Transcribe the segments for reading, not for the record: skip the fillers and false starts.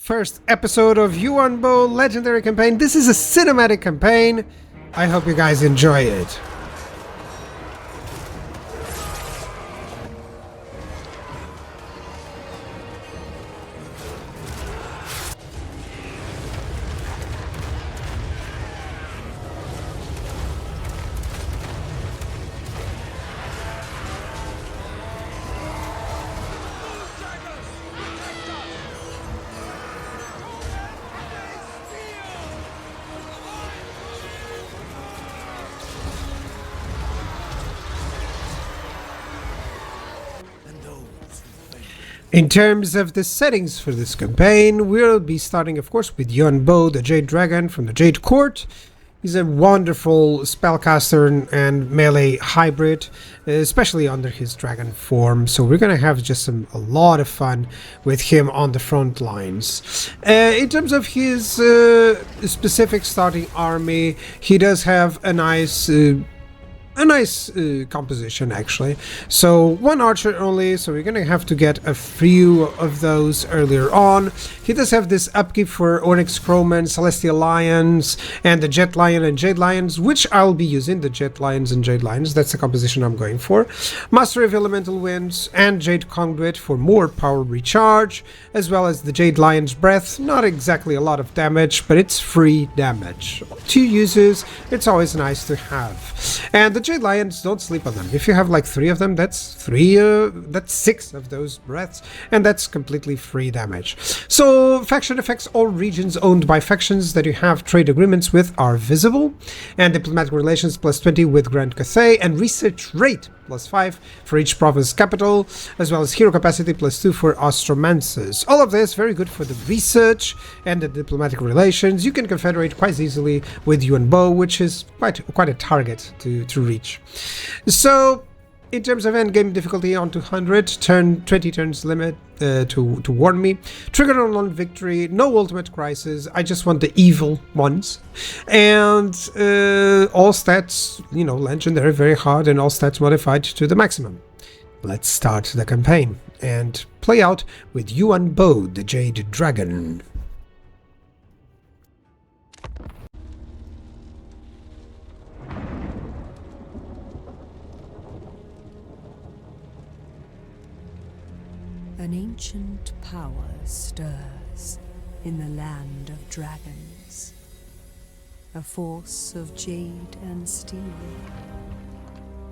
first episode of Yuan Bo Legendary Campaign. This is a cinematic campaign. I hope you guys enjoy it. In terms of the settings for this campaign, we'll be starting, of course, with Yuan Bo, the Jade Dragon from the Jade Court. He's a wonderful spellcaster and melee hybrid, especially under his dragon form. So we're gonna have just a lot of fun with him on the front lines. In terms of his specific starting army, he does have a nice composition, actually. So one archer only, so we're gonna have to get a few of those earlier on. He does have this upkeep for Onyx Crowman, Celestial Lions, and the Jet Lion and Jade Lions, which I'll be using, the Jet Lions and Jade Lions. That's the composition I'm going for. Mastery of Elemental Winds and Jade Conduit for more power recharge, as well as the Jade Lion's Breath. Not exactly a lot of damage, but it's free damage. 2 uses, it's always nice to have. And the Jade Lions, don't sleep on them. If you have like 3 of them, that's 6 of those breaths, and that's completely free damage. So faction effects: all regions owned by factions that you have trade agreements with are visible, and diplomatic relations +20 with Grand Cathay, and research rate +5 for each province capital, as well as hero capacity +2 for astromancers. All of this very good for the research and the diplomatic relations. You can confederate quite easily with Yuan Bo, which is quite a target to reach. So in terms of endgame difficulty on 200, 20 turns limit to warn me. Trigger on victory, no ultimate crisis, I just want the evil ones. And all stats, legendary, very hard, and all stats modified to the maximum. Let's start the campaign and play out with Yuan Bo, the Jade Dragon. An ancient power stirs in the land of dragons, a force of jade and steel,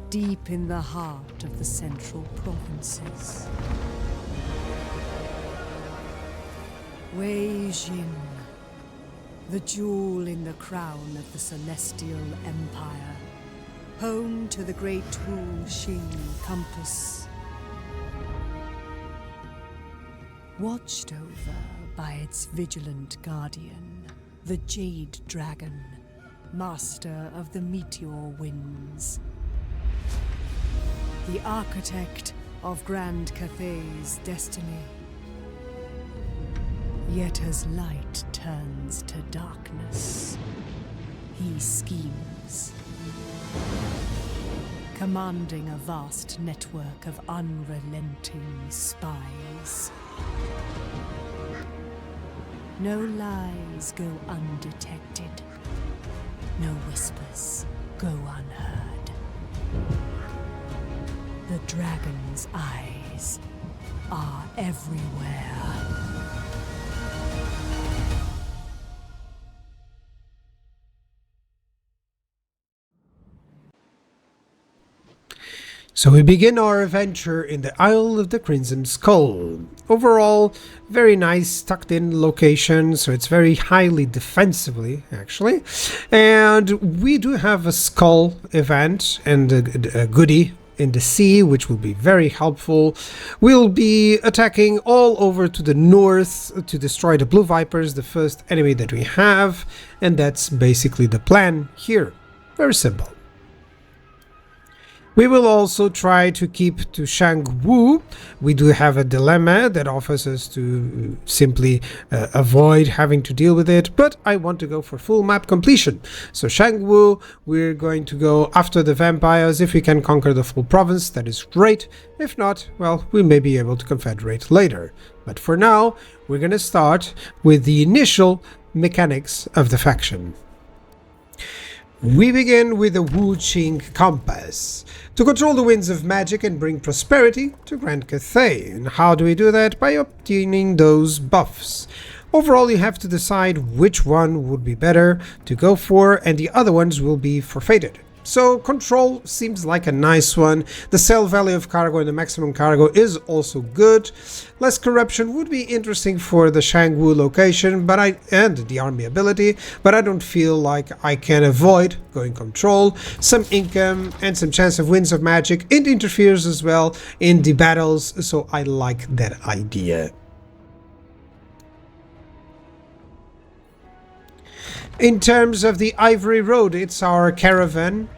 deep in the heart of the central provinces. Wei Jin, the jewel in the crown of the Celestial Empire, home to the great Wu Xing compass. Watched over by its vigilant guardian, the Jade Dragon, master of the meteor winds. The architect of Grand Cathay's destiny. Yet as light turns to darkness, he schemes, commanding a vast network of unrelenting spies. No lies go undetected. No whispers go unheard. The dragon's eyes are everywhere. So we begin our adventure in the Isle of the Crimson Skull. Overall, very nice tucked in location, so it's very highly defensively, actually. And we do have a skull event and a goodie in the sea, which will be very helpful. We'll be attacking all over to the north to destroy the Blue Vipers, the first enemy that we have, and that's basically the plan here. Very simple. We will also try to keep to Shang-Wu. We do have a dilemma that offers us to simply avoid having to deal with it, but I want to go for full map completion. So Shang-Wu, we're going to go after the vampires. If we can conquer the full province, that is great. If not, well, we may be able to confederate later. But for now, we're going to start with the initial mechanics of the faction. We begin with the Wu Qing Compass, to control the winds of magic and bring prosperity to Grand Cathay. And how do we do that? By obtaining those buffs. Overall, you have to decide which one would be better to go for, and the other ones will be forfeited. So control seems like a nice one. The sell value of cargo and the maximum cargo is also good. Less corruption would be interesting for the Shang-Wu location, and the army ability, but I don't feel like I can avoid going control. Some income and some chance of winds of magic. It interferes as well in the battles, so I like that idea. In terms of the Ivory Road, it's our Caravan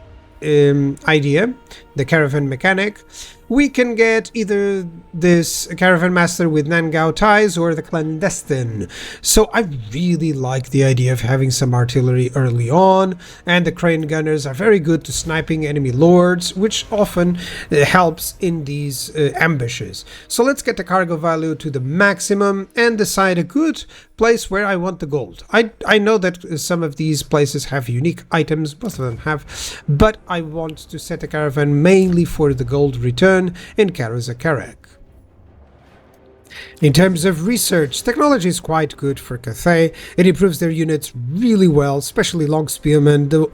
idea, the Caravan mechanic. We can get either this Caravan Master with Nangao ties or the Clandestine. So I really like the idea of having some artillery early on, and the Crane Gunners are very good to sniping enemy lords, which often helps in these ambushes. So let's get the cargo value to the maximum and decide a good place where I want the gold. I know that some of these places have unique items, both of them have, but I want to set a caravan mainly for the gold return in Karazakarak. In terms of research, technology is quite good for Cathay. It improves their units really well, especially long spearmen. The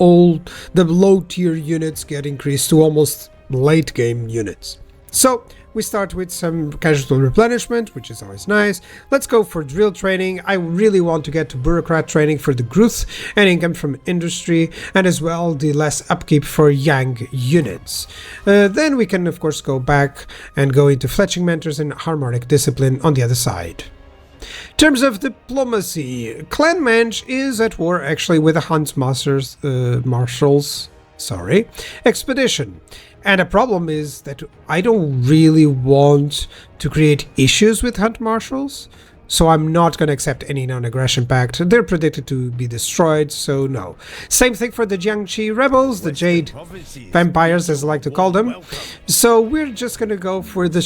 low tier units get increased to almost late game units. So we start with some casual replenishment, which is always nice. Let's go for drill training. I really want to get to bureaucrat training for the growth and income from industry, and as well the less upkeep for Yang units. Then we can of course go back and go into fletching mentors and harmonic discipline on the other side. In terms of diplomacy, Clan Manch is at war actually with the Hunt Marshals expedition. And the problem is that I don't really want to create issues with Hunt Marshals, so I'm not going to accept any non-aggression pact. They're predicted to be destroyed, so no. Same thing for the Jiangxi rebels, the Jade vampires as I like to call them. So we're just going to go for the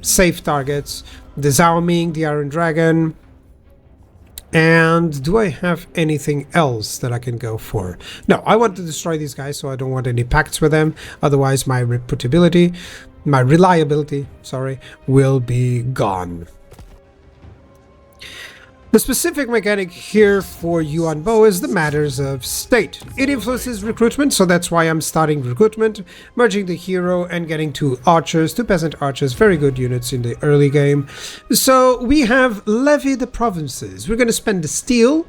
safe targets, the Zhao Ming, the Iron Dragon. And do I have anything else that I can go for? No, I want to destroy these guys, so I don't want any pacts with them. Otherwise, my reliability, will be gone. The specific mechanic here for Yuan Bo is the matters of state. It influences recruitment, so that's why I'm starting recruitment, merging the hero and getting two peasant archers, very good units in the early game. So we have levied the provinces. We're going to spend the steel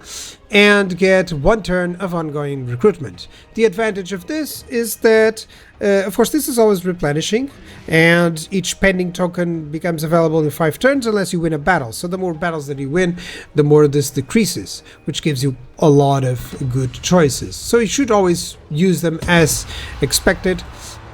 and get 1 turn of ongoing recruitment. The advantage of this is that, of course, this is always replenishing, and each pending token becomes available in 5 turns unless you win a battle. So the more battles that you win, the more this decreases, which gives you a lot of good choices. So you should always use them as expected.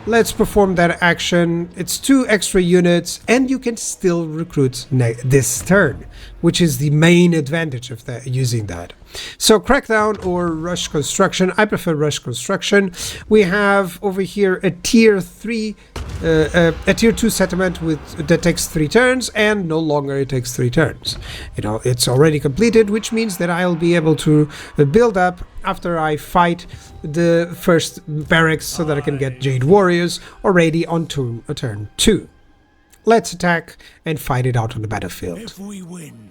Let's perform that action. It's 2 extra units, and you can still recruit this turn, which is the main advantage of using that. So crackdown or rush construction. I prefer rush construction. We have over here a tier 3, a tier 2 settlement that takes 3 turns, and no longer it takes 3 turns. It's already completed, which means that I'll be able to build up after I fight the first barracks, so that I can get Jade Warriors already on turn 2. Let's attack and fight it out on the battlefield. If we win.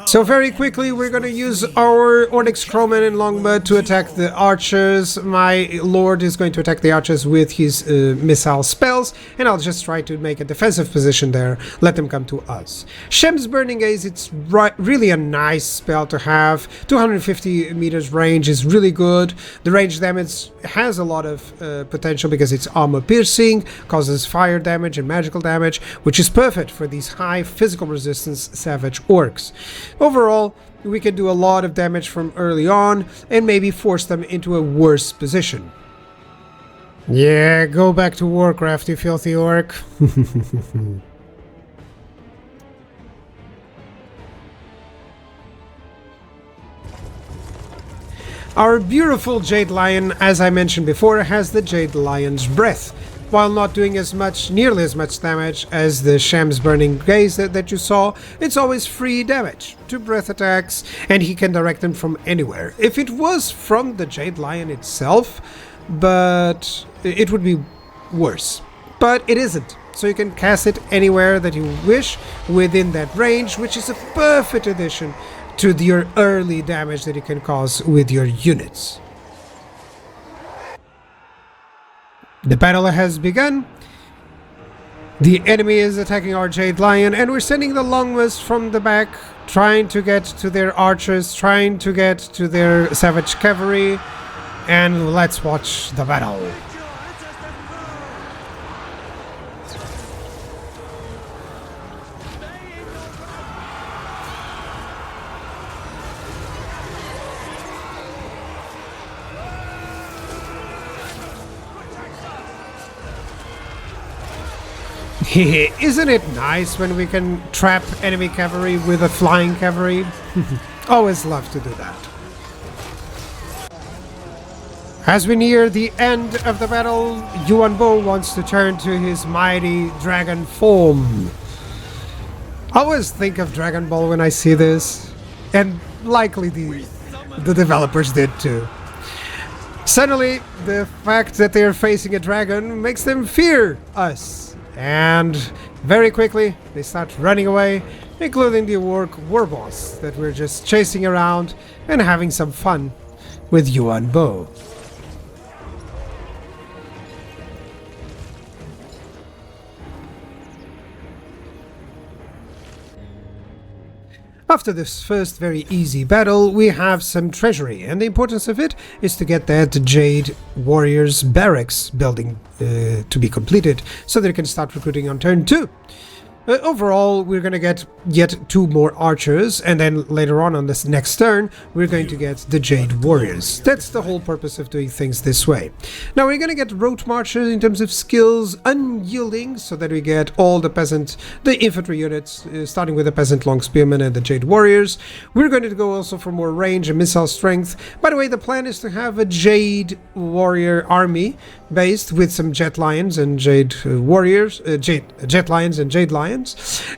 So very quickly we're going to use our Onyx Crowman and Longbow to attack the archers. My lord is going to attack the archers with his missile spells, and I'll just try to make a defensive position there, let them come to us. Shem's Burning Gaze, it's really a nice spell to have. 250 meters range is really good. The range damage has a lot of potential because it's armor piercing, causes fire damage and magical damage, which is perfect for these high physical resistance savage orcs. Overall, we can do a lot of damage from early on and maybe force them into a worse position. Yeah, go back to Warcraft, you filthy orc. Our beautiful Jade Lion, as I mentioned before, has the Jade Lion's Breath. While not doing nearly as much damage as the Sham's Burning Gaze that you saw, it's always free damage to breath attacks, and he can direct them from anywhere. If it was from the Jade Lion itself, but it would be worse. But it isn't, so you can cast it anywhere that you wish within that range, which is a perfect addition to your early damage that you can cause with your units. The battle has begun. The enemy is attacking our Jade Lion, and we're sending the Longmas from the back, trying to get to their archers, trying to get to their Savage Cavalry, and let's watch the battle. Isn't it nice when we can trap enemy cavalry with a flying cavalry? Always love to do that. As we near the end of the battle, Yuan Bo wants to turn to his mighty dragon form. I always think of Dragon Ball when I see this, and likely the developers did too. Suddenly, the fact that they are facing a dragon makes them fear us. And very quickly, they start running away, including the war boss that we're just chasing around and having some fun with Yuan Bo. After this first very easy battle, we have some treasury, and the importance of it is to get that Jade Warriors Barracks building to be completed, so that it can start recruiting on turn 2. Overall, we're going to get yet 2 more archers, and then later on this next turn, we're going to get the Jade Warriors. That's the whole purpose of doing things this way. Now, we're going to get road marchers in terms of skills, unyielding, so that we get all the infantry units, starting with the peasant long spearmen and the Jade Warriors. We're going to go also for more range and missile strength. By the way, the plan is to have a Jade Warrior army based with some Jet Lions and Jade Warriors, Jet Lions and Jade Lions.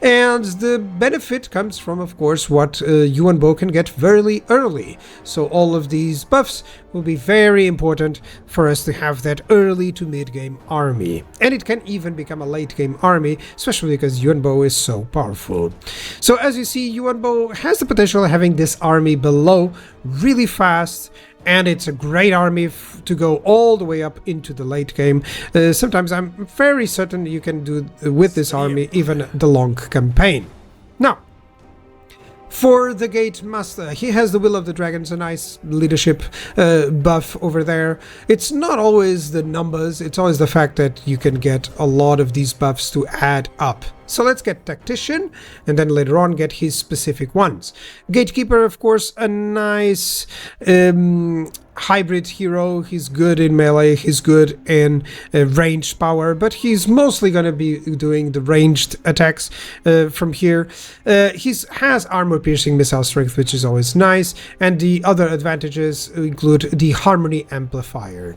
And the benefit comes from, of course, what Yuan Bo can get very early. So all of these buffs will be very important for us to have that early to mid-game army. And it can even become a late-game army, especially because Yuan Bo is so powerful. So as you see, Yuan Bo has the potential of having this army below really fast, and it's a great army to go all the way up into the late game. Sometimes I'm very certain you can do with this army even the long campaign. Now, for the Gate Master, he has the Will of the Dragons, a nice leadership buff over there. It's not always the numbers, it's always the fact that you can get a lot of these buffs to add up. So let's get Tactician, and then later on get his specific ones. Gatekeeper, of course, a nice hybrid hero. He's good in melee, he's good in ranged power, but he's mostly going to be doing the ranged attacks from here. He has armor-piercing missile strength, which is always nice, and the other advantages include the Harmony Amplifier.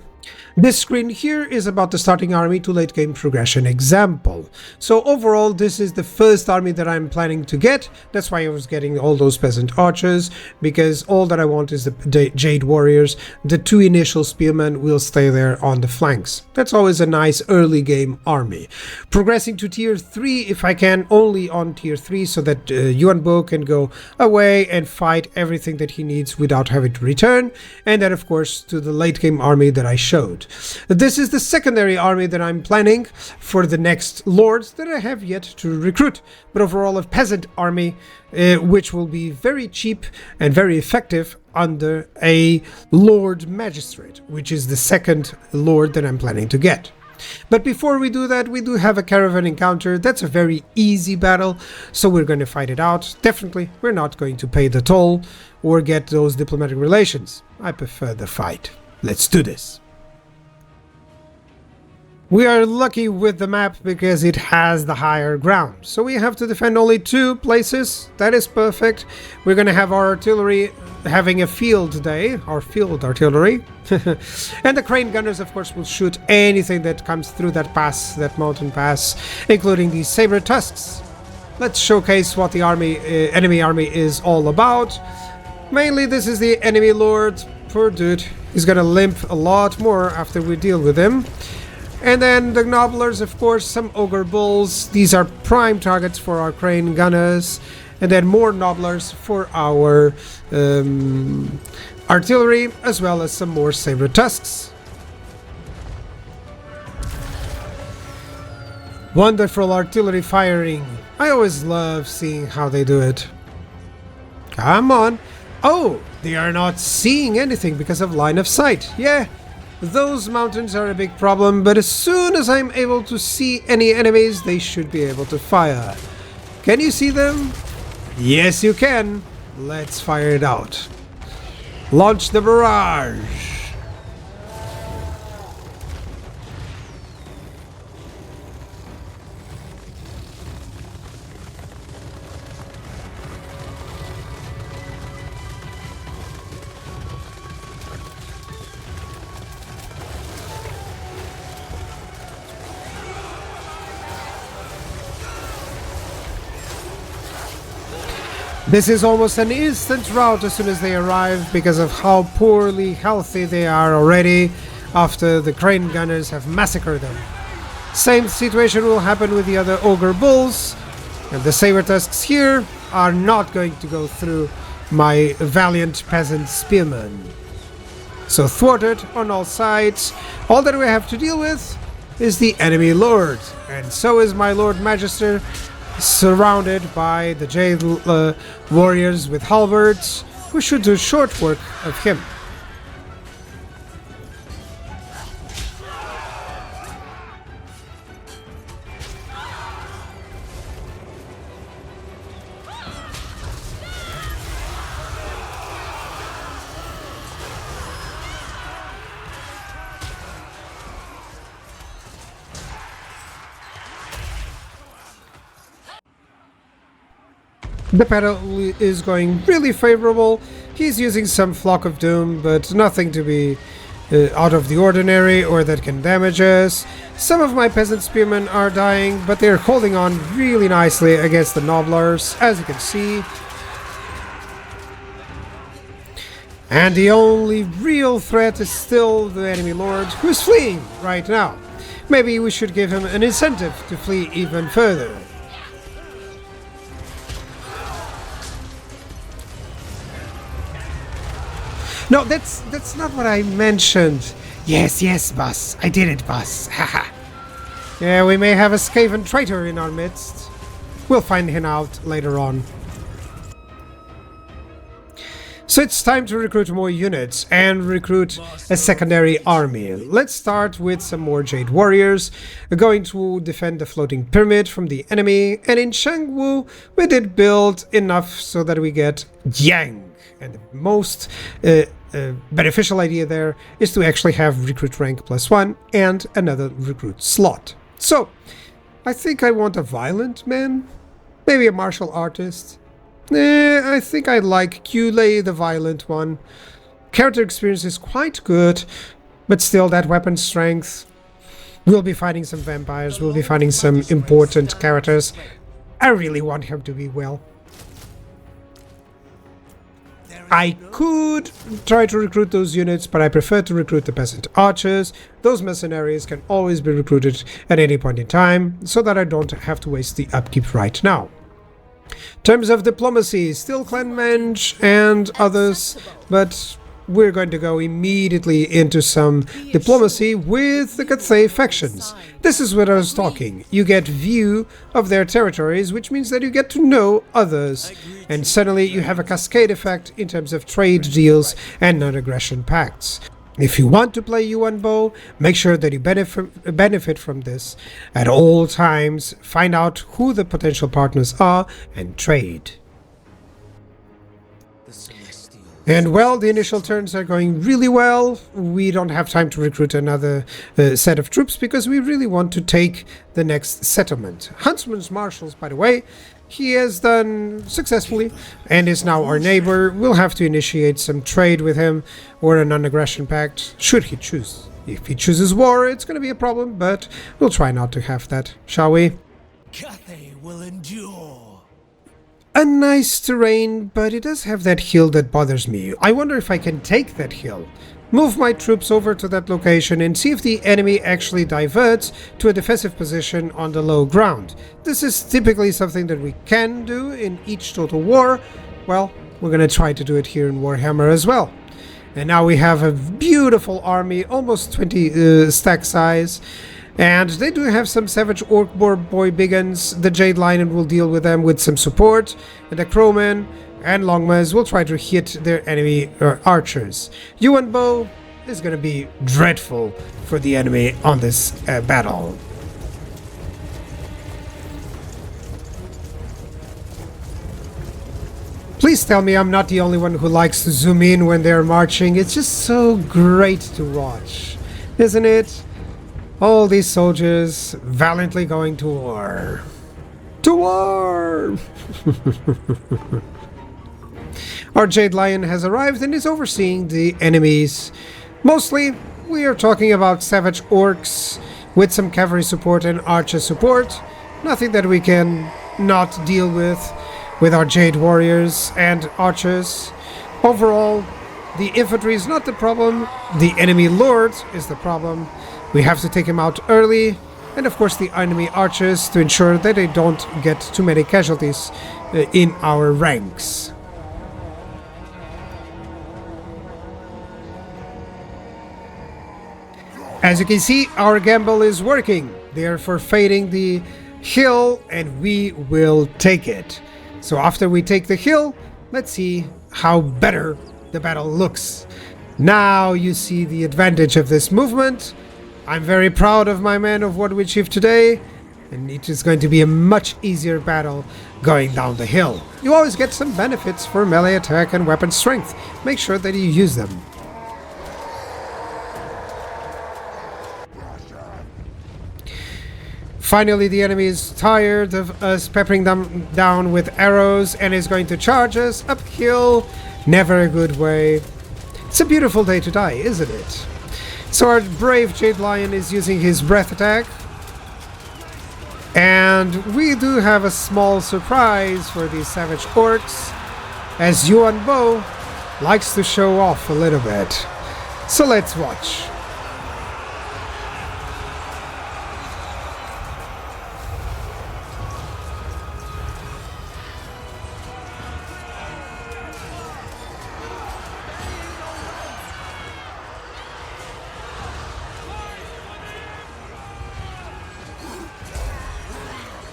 This screen here is about the starting army to late game progression example. So overall, this is the first army that I'm planning to get. That's why I was getting all those peasant archers, because all that I want is the Jade Warriors. The 2 initial spearmen will stay there on the flanks. That's always a nice early game army. Progressing to tier 3 if I can, only on tier 3, so that Yuan Bo can go away and fight everything that he needs without having to return. And then of course to the late game army that I showed. This is the secondary army that I'm planning for the next lords that I have yet to recruit, but overall a peasant army which will be very cheap and very effective under a Lord Magistrate, which is the second lord that I'm planning to get. But before we do that, we do have a Caravan encounter. That's a very easy battle, so we're going to fight it out. Definitely, we're not going to pay the toll or get those diplomatic relations. I prefer the fight. Let's do this. We are lucky with the map because it has the higher ground, so we have to defend only 2 places. That is perfect. We're gonna have our artillery having a field day, our field artillery. And the crane gunners, of course, will shoot anything that comes through that pass, that mountain pass, including these saber tusks. Let's showcase what the enemy army is all about. Mainly, this is the enemy lord. Poor dude. He's gonna limp a lot more after we deal with him. And then the Nobblers, of course, some Ogre Bulls. These are prime targets for our crane gunners. And then more Nobblers for our artillery, as well as some more Saber Tusks. Wonderful artillery firing. I always love seeing how they do it. Come on. Oh, they are not seeing anything because of line of sight. Yeah. Those mountains are a big problem, but as soon as I'm able to see any enemies, they should be able to fire. Can you see them? Yes, you can. Let's fire it out. Launch the barrage. This is almost an instant rout as soon as they arrive because of how poorly healthy they are already after the crane gunners have massacred them. Same situation will happen with the other Ogre Bulls, and the Saber Tusks here are not going to go through my valiant peasant spearmen. So thwarted on all sides, all that we have to deal with is the enemy lord, and so is my Lord Magister, surrounded by the Jade warriors with halberds, who should do short work of him. The battle is going really favorable. He's using some Flock of Doom, but nothing to be out of the ordinary or that can damage us. Some of my peasant spearmen are dying, but they're holding on really nicely against the Nobblers, as you can see. And the only real threat is still the enemy lord, who's fleeing right now. Maybe we should give him an incentive to flee even further. No, that's not what I mentioned. Yes, boss. I did it, boss. Haha. Yeah, we may have a Skaven traitor in our midst. We'll find him out later on. So it's time to recruit more units and recruit a secondary army. Let's start with some more Jade warriors. We're going to defend the floating pyramid from the enemy. And in Shangwu, we did build enough so that we get Yang. And the most beneficial idea there is to actually have recruit rank +1 and another recruit slot. So, I think I want a violent man, maybe a martial artist. I think I like Qlei, the violent one. Character experience is quite good, but still that weapon strength. We'll be fighting some vampires, we'll be fighting some important characters. I really want him to be well. I could try to recruit those units, but I prefer to recruit the peasant archers. Those mercenaries can always be recruited at any point in time, so that I don't have to waste the upkeep right now. In terms of diplomacy, still Clan Menge and others, but we're going to go immediately into some diplomacy with the Cathay factions. This is what I was talking. You get view of their territories, which means that you get to know others. And suddenly you have a cascade effect in terms of trade deals and non-aggression pacts. If you want to play Yuan Bo, make sure that you benefit from this at all times. Find out who the potential partners are and trade. And well, the initial turns are going really well. We don't have time to recruit another set of troops because we really want to take the next settlement. Huntsman's Marshals, by the way, he has done successfully and is now our neighbor. We'll have to initiate some trade with him or a non-aggression pact, should he choose. If he chooses war, it's going to be a problem, but we'll try not to have that, shall we? Cathay will endure. A nice terrain, but it does have that hill that bothers me. I wonder if I can take that hill, move my troops over to that location and see if the enemy actually diverts to a defensive position on the low ground. This is typically something that we can do in each total war. Well, we're gonna try to do it here in Warhammer as well. And now we have a beautiful army, almost 20 stack size. And they do have some Savage Orc Boy Biggins. The Jade Lion will deal with them with some support. And the Crowmen and Longmas will try to hit their enemy archers. Yuan Bo is going to be dreadful for the enemy on this battle. Please tell me I'm not the only one who likes to zoom in when they're marching. It's just so great to watch, isn't it? All these soldiers valiantly going to war. To war! Our Jade Lion has arrived and is overseeing the enemies. Mostly, we are talking about Savage Orcs with some cavalry support and archer support. Nothing that we can not deal with our Jade Warriors and archers. Overall, the infantry is not the problem. The enemy Lord is the problem. We have to take him out early, and of course the enemy archers to ensure that they don't get too many casualties in our ranks. As you can see, our gamble is working. They are forfeiting the hill, and we will take it. So after we take the hill, let's see how better the battle looks. Now you see the advantage of this movement. I'm very proud of my men of what we achieved today, and it is going to be a much easier battle going down the hill. You always get some benefits for melee attack and weapon strength. Make sure that you use them. Finally, the enemy is tired of us peppering them down with arrows and is going to charge us uphill. Never a good way. It's a beautiful day to die, isn't it? So our brave Jade Lion is using his breath attack. And we do have a small surprise for these Savage Orcs, as Yuan Bo likes to show off a little bit. So let's watch.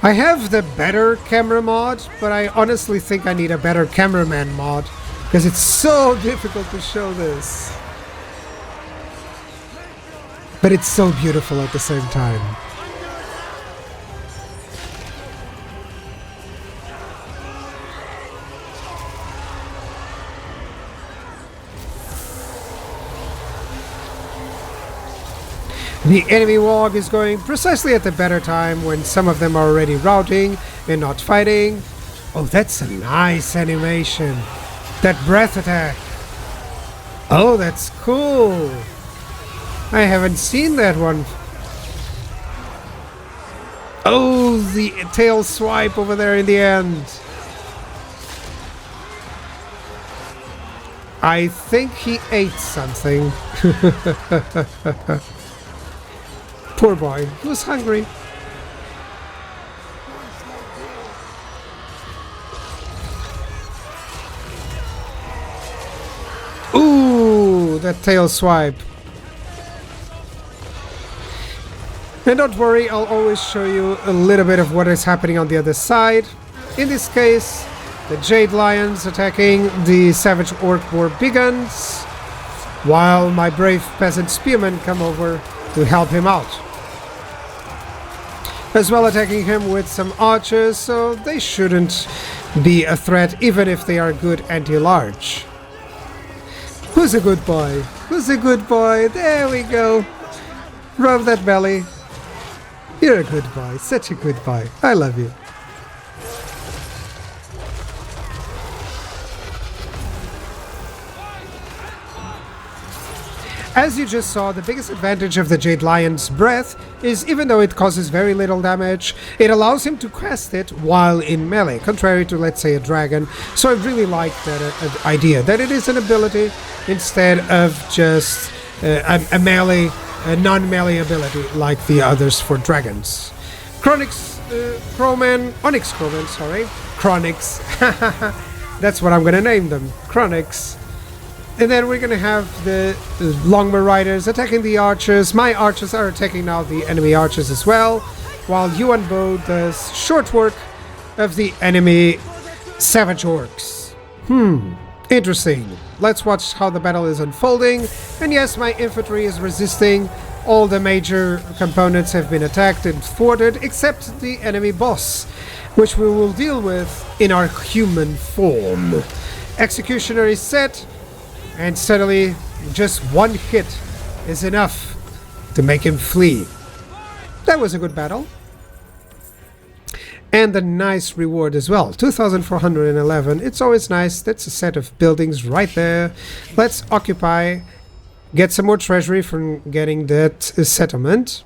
I have the better camera mod, but I honestly think I need a better cameraman mod, because it's so difficult to show this. But it's so beautiful at the same time. The enemy warg is going precisely at the better time when some of them are already routing and not fighting. Oh, that's a nice animation. That breath attack. Oh, that's cool. I haven't seen that one. Oh, the tail swipe over there in the end. I think he ate something. Poor boy, he was hungry. Ooh, that tail swipe. And don't worry, I'll always show you a little bit of what is happening on the other side. In this case, the Jade Lions attacking the Savage Orc War Biggins, while my brave peasant spearmen come over to help him out. As well attacking him with some archers, so they shouldn't be a threat even if they are good anti-large. Who's a good boy? Who's a good boy? There we go. Rub that belly. You're a good boy. Such a good boy. I love you. As you just saw, the biggest advantage of the Jade Lion's breath is even though it causes very little damage, it allows him to cast it while in melee, contrary to, let's say, a dragon. So I really like that idea, that it is an ability instead of just a melee, a non-melee ability like the others for dragons. Onyx Crowman, sorry. Chronics. That's what I'm gonna name them. Chronics. And then we're gonna have the Longbow Riders attacking the archers. My archers are attacking now the enemy archers as well, while Yuan Bo does short work of the enemy savage orcs. Interesting. Let's watch how the battle is unfolding. And yes, my infantry is resisting. All the major components have been attacked and thwarted, except the enemy boss, which we will deal with in our human form. Executioner is set. And suddenly, just one hit is enough to make him flee. That was a good battle. And a nice reward as well. 2,411. It's always nice. That's a set of buildings right there. Let's occupy. Get some more treasury from getting that settlement.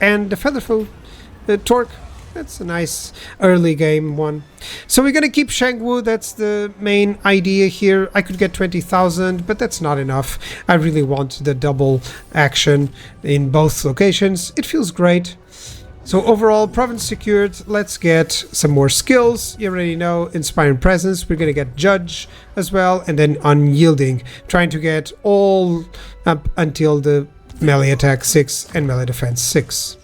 And the Featherful Torque. That's a nice early game one. So we're gonna keep Shangwu, that's the main idea here. I could get 20,000, but that's not enough. I really want the double action in both locations. It feels great. So overall, province secured. Let's get some more skills. You already know, Inspiring Presence. We're gonna get Judge as well, and then Unyielding. Trying to get all up until the melee attack 6 and melee defense 6.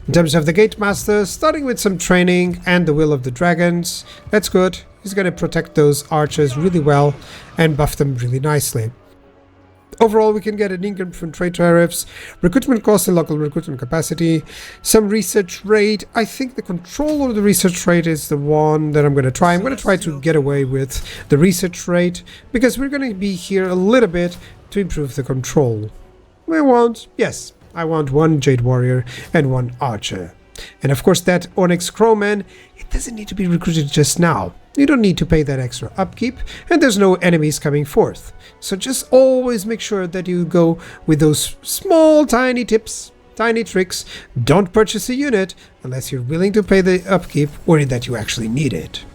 In terms of the Gate Master, starting with some training and the Will of the Dragons. That's good. He's going to protect those archers really well and buff them really nicely. Overall, we can get an income from trade tariffs, recruitment cost and local recruitment capacity, some research rate. I think the control of the research rate is the one that I'm going to try. I'm going to try to get away with the research rate because we're going to be here a little bit to improve the control. We want, yes, I want one Jade Warrior and one Archer. And of course that Onyx Crowman, it doesn't need to be recruited just now. You don't need to pay that extra upkeep, and there's no enemies coming forth. So just always make sure that you go with those small tiny tips, tiny tricks. Don't purchase a unit unless you're willing to pay the upkeep or that you actually need it.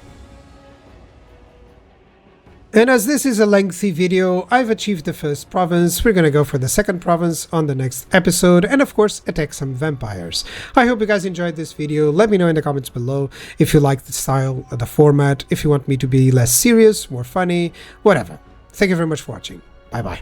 And as this is a lengthy video, I've achieved the first province. We're gonna go for the second province on the next episode, and of course attack some vampires. I hope you guys enjoyed this video. Let me know in the comments below if you like the style, the format, if you want me to be less serious, more funny, whatever. Thank you very much for watching. Bye bye.